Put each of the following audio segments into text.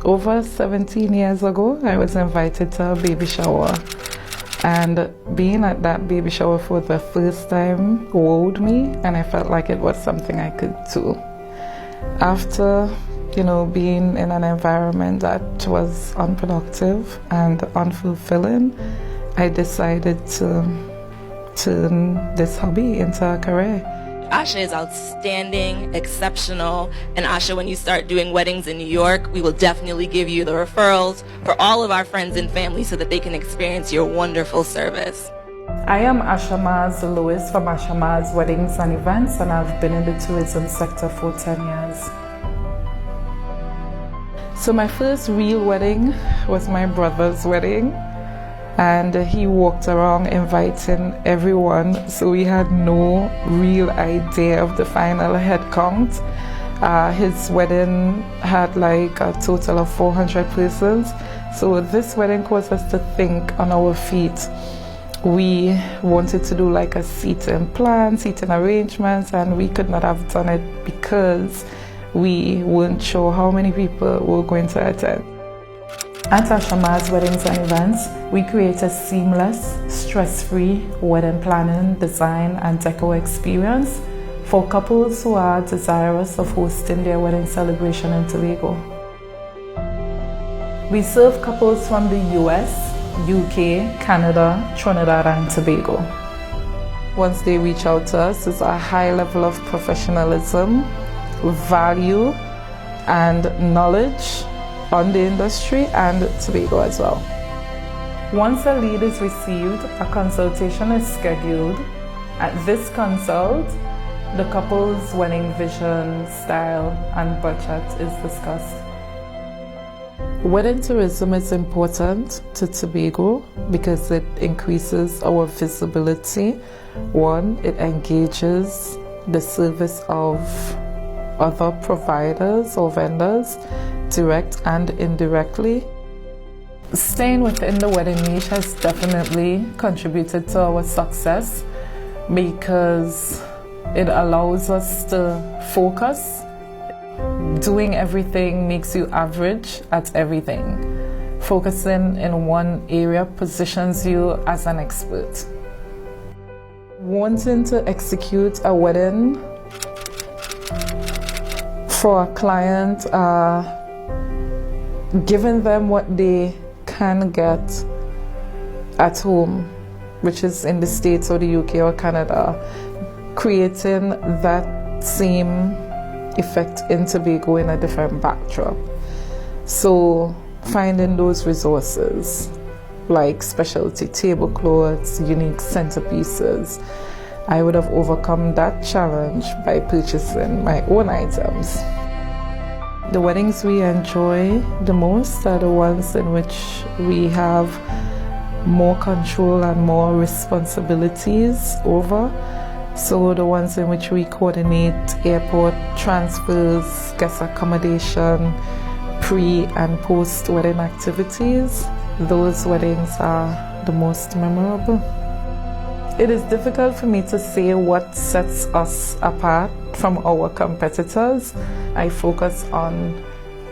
Over 17 years ago, I was invited to a baby shower. And being at that baby shower for the first time wowed me, and I felt like it was something I could do. After, being in an environment that was unproductive and unfulfilling, I decided to turn this hobby into a career. Asha is outstanding, exceptional, and Asha, when you start doing weddings in New York, we will definitely give you the referrals for all of our friends and family so that they can experience your wonderful service. I am Asha Lewis from Asha Weddings and Events, and I've been in the tourism sector for 10 years. So my first real wedding was my brother's wedding, and he walked around inviting everyone, so we had no real idea of the final head count. His wedding had like a total of 400 persons, so this wedding caused us to think on our feet. We wanted to do like a seating plan, seating arrangements, and we could not have done it because we weren't sure how many people were going to attend. At Asha Weddings and Events, we create a seamless, stress-free wedding planning, design, and decor experience for couples who are desirous of hosting their wedding celebration in Tobago. We serve couples from the US, UK, Canada, Trinidad, and Tobago. Once they reach out to us, it's a high level of professionalism, value, and knowledge on the industry and Tobago as well. Once a lead is received, a consultation is scheduled. At this consult, the couple's wedding vision, style, and budget is discussed. Wedding tourism is important to Tobago because it increases our visibility. One, it engages the service of other providers or vendors, direct and indirectly. Staying within the wedding niche has definitely contributed to our success because it allows us to focus. Doing everything makes you average at everything. Focusing in one area positions you as an expert. Wanting to execute a wedding for a client, giving them what they can get at home, which is in the States or the UK or Canada, creating that same effect in Tobago in a different backdrop. So finding those resources like specialty tablecloths, unique centerpieces, I would have overcome that challenge by purchasing my own items. The weddings we enjoy the most are the ones in which we have more control and more responsibilities over. So the ones in which we coordinate airport transfers, guest accommodation, pre and post wedding activities, those weddings are the most memorable. It is difficult for me to say what sets us apart from our competitors. I focus on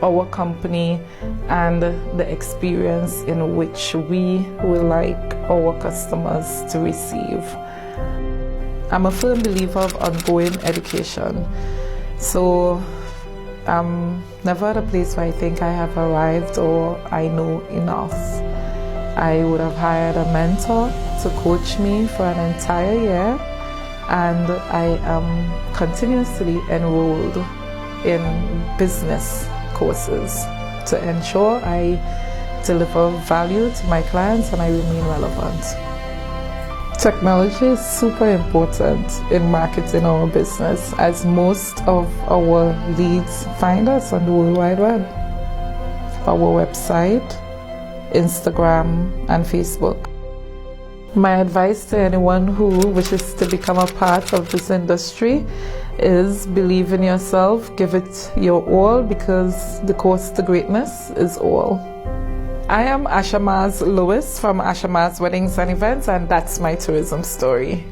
our company and the experience in which we will like our customers to receive. I'm a firm believer of ongoing education. So I'm never at a place where I think I have arrived or I know enough. I would have hired a mentor to coach me for an entire year, and I am continuously enrolled in business courses to ensure I deliver value to my clients and I remain relevant. Technology is super important in marketing our business, as most of our leads find us on the World Wide Web. Our website, Instagram, and Facebook. My advice to anyone who wishes to become a part of this industry is believe in yourself, give it your all, because the course to greatness is all. I am Asha Lewis from Asha Weddings and Events, and that's my tourism story.